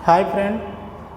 Hi friend,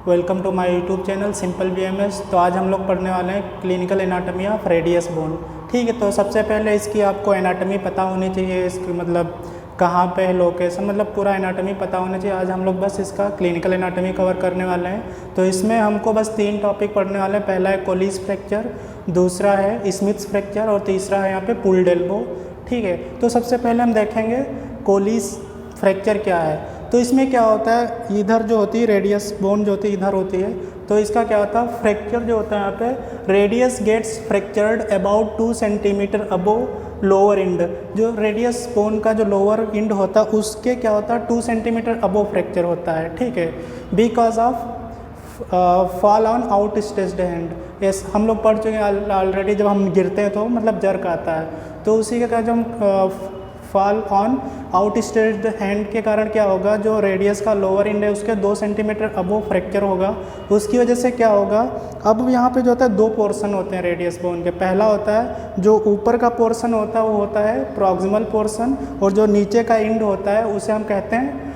welcome to my YouTube channel simple BMS. तो आज हम लोग पढ़ने वाले हैं clinical anatomy of radius bone. ठीक है, तो सबसे पहले इसकी आपको एनाटॉमी पता होनी चाहिए, इसकी मतलब कहाँ पे है लोकेशन, मतलब पूरा एनाटॉमी पता होना चाहिए। आज हम लोग बस इसका क्लिनिकल एनाटॉमी कवर करने वाले हैं। तो इसमें हमको बस 3 टॉपिक पढ़ने वाले हैं। पहला है कोलिस फ्रैक्चर, दूसरा है स्मिथ्स फ्रैक्चर और तीसरा है यहाँ पे पुल्ड एल्बो। ठीक है, तो सबसे पहले हम देखेंगे कोलिस फ्रैक्चर क्या है। तो इसमें क्या होता है, इधर जो होती है रेडियस बोन जो होती है इधर होती है, तो इसका क्या होता है फ्रैक्चर जो होता है यहाँ पे radius gets fractured about 2 centimetre above lower end. जो रेडियस बोन का जो लोअर इंड होता है उसके क्या होता है 2 सेंटीमीटर अबोव फ्रैक्चर होता है। ठीक है, because of fall on outstretched hand. Yes, हम लोग पढ़ चुके हैं ऑलरेडी, जब हम गिरते हैं तो मतलब जर्क आता है, तो उसी का जब हम fall on outstretched hand के कारण क्या होगा, जो रेडियस का लोअर इंड है उसके 2 सेंटीमीटर अबोव फ्रैक्चर होगा। उसकी वजह से क्या होगा, अब यहाँ पे जो होता है 2 पोर्शन होते हैं रेडियस बोन के। पहला होता है जो ऊपर का पोर्शन होता है वो होता है प्रॉक्सिमल पोर्शन, और जो नीचे का इंड होता है उसे हम कहते हैं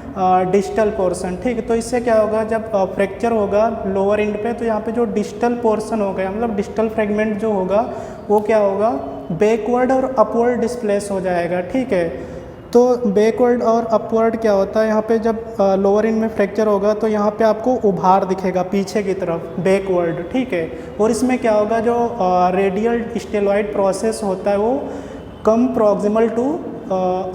डिस्टल पोर्शन। ठीक है, तो इससे क्या होगा, जब फ्रैक्चर होगा लोअर इंड पे तो यहाँ पे जो डिस्टल पोर्शन होगा मतलब डिस्टल फ्रेगमेंट जो होगा वो क्या होगा बैकवर्ड और अपवर्ड डिस्प्लेस हो जाएगा। ठीक है, तो बैकवर्ड और अपवर्ड क्या होता है, यहाँ पे जब लोअर इंड में फ्रैक्चर होगा तो यहाँ पे आपको उभार दिखेगा पीछे की तरफ, बैकवर्ड। ठीक है, और इसमें क्या होगा, जो रेडियल स्टेलॉइड प्रोसेस होता है वो कम प्रॉक्सिमल टू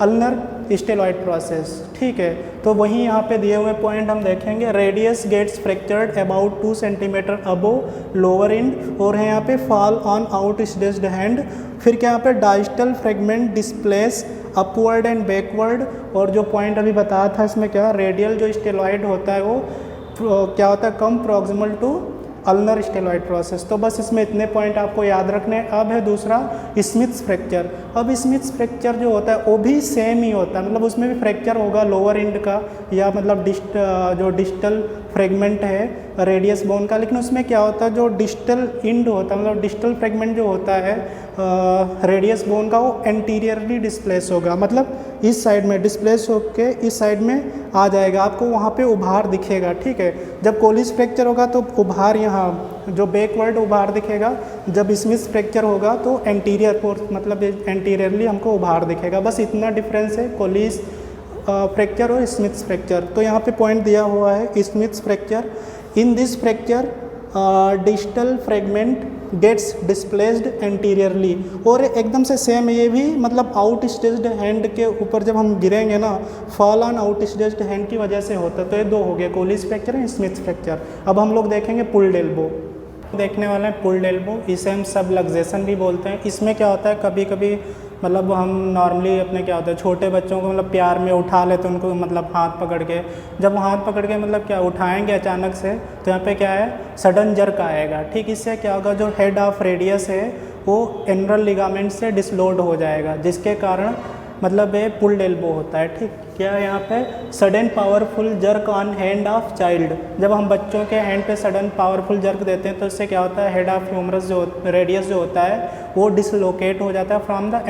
अल्नर स्टेलॉइड प्रोसेस। ठीक है, तो वहीं यहाँ पे दिए हुए पॉइंट हम देखेंगे, radius gets fractured about 2 centimetre above lower end, और है यहाँ पे fall on outstretched hand. फिर क्या यहाँ पे distal fragment displace upward and backward. और जो पॉइंट अभी बताया था इसमें क्या, रेडियल जो स्टेलॉइड होता है वो क्या होता है कम प्रॉक्सिमल टू अल्नर स्टेलॉइड प्रोसेस। तो बस इसमें इतने पॉइंट आपको याद रखने। अब है दूसरा स्मिथ्स फ्रैक्चर। अब स्मिथ्स फ्रैक्चर जो होता है वो भी सेम ही होता है, मतलब उसमें भी फ्रैक्चर होगा लोअर इंड का या मतलब जो डिस्टल फ्रेगमेंट है रेडियस बोन का, लेकिन उसमें क्या होता है जो डिस्टल इंड होता है मतलब डिस्टल फ्रेगमेंट जो होता है रेडियस बोन का वो एंटीरियरली डिस्प्लेस होगा, मतलब इस साइड में डिस्प्लेस होके इस साइड में आ जाएगा, आपको वहाँ पे उभार दिखेगा। ठीक है, जब कोलिस फ्रैक्चर होगा तो उभार यहाँ जो बैकवर्ड उभार दिखेगा, जब स्मिथ्स फ्रैक्चर होगा तो एंटीरियर मतलब एंटीरियरली हमको उभार दिखेगा। बस इतना डिफरेंस है कोलिस फ्रैक्चर और स्मिथ्स फ्रैक्चर। तो यहाँ पे पॉइंट दिया हुआ है Smith's fracture. In this fracture distal fragment gets displaced anteriorly. और एकदम से सेम ये भी मतलब आउट स्ट्रेच्ड हैंड के ऊपर जब हम गिरेंगे ना, fall on outstretched hand की वजह से होता है। तो ये 2 हो गए, कोलिस फ्रैक्चर एंड स्मिथ्स फ्रैक्चर। अब हम लोग देखेंगे पुल्ड एल्बो। देखने वाले हैं पुल्ड एल्बो, इसे हम सबलक्सेशन भी बोलते हैं। इसमें क्या होता है, कभी कभी मतलब हम नॉर्मली अपने क्या होता है छोटे बच्चों को मतलब प्यार में उठा लेते उनको, मतलब हाथ पकड़ के, जब हाथ पकड़ के मतलब क्या उठाएंगे अचानक से तो यहाँ पे क्या है सडन जर्क आएगा। ठीक, इससे क्या होगा, जो हेड ऑफ रेडियस है वो एनरल लिगामेंट से डिसलोड हो जाएगा, जिसके कारण मतलब ये पुल्ड एल्बो होता है। ठीक, क्या है यहाँ पे sudden powerful jerk on hand of child. जब हम बच्चों के हैंड पे सडन पावरफुल जर्क देते हैं तो इससे क्या होता है हेड ऑफ ह्यूमरस जो रेडियस जो होता है वो डिसलोकेट हो जाता है फ्रॉम द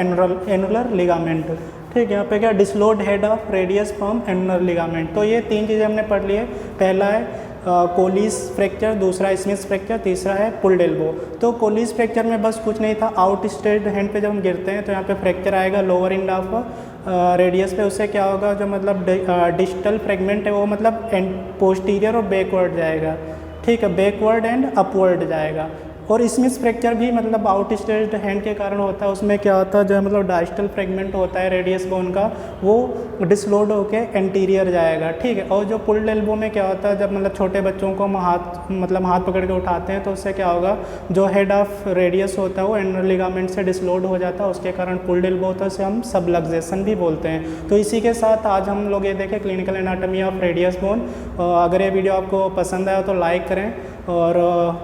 एनुलर लिगामेंट। ठीक, यहाँ पे क्या dislodge head of radius from annular ligament. तो ये 3 चीज़ें हमने पढ़ ली है। पहला है कोलिस फ्रैक्चर, दूसरा स्मिथ्स फ्रैक्चर, तीसरा है पुल्ड एल्बो। तो कोलिस फ्रैक्चर में बस कुछ नहीं था, आउट स्ट्रेच्ड हैंड पे जब हम गिरते हैं तो यहाँ पे फ्रैक्चर आएगा लोअर इंड ऑफ रेडियस पे। उससे क्या होगा, जो मतलब डिस्टल फ्रेगमेंट है वो मतलब पोस्टीरियर और बैकवर्ड जाएगा। ठीक है, बैकवर्ड एंड अपवर्ड जाएगा। और स्मिथ्स फ्रैक्चर भी मतलब आउट स्ट्रेच्ड हैंड के कारण होता है। उसमें क्या होता है, जो मतलब डाइस्टल फ्रेगमेंट होता है रेडियस बोन का वो डिसलोड होके एंटीरियर जाएगा। ठीक है, और जो पुल्ड एल्बो में क्या होता है, जब मतलब छोटे बच्चों को हम हाथ पकड़ के उठाते हैं तो उससे क्या होगा, जो हेड ऑफ रेडियस होता है वो एनुलर लिगामेंट से डिसलोड हो जाता है, उसके कारण पुल्ड एल्बो होता है। उसे हम सबलक्सेशन भी बोलते हैं। तो इसी के साथ आज हम लोग ये देखें clinical anatomy of radius bone. अगर ये वीडियो आपको पसंद आया तो लाइक करें और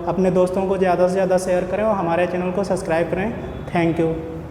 अपने दोस्तों को ज़्यादा से ज़्यादा शेयर करें और हमारे चैनल को सब्सक्राइब करें। Thank you.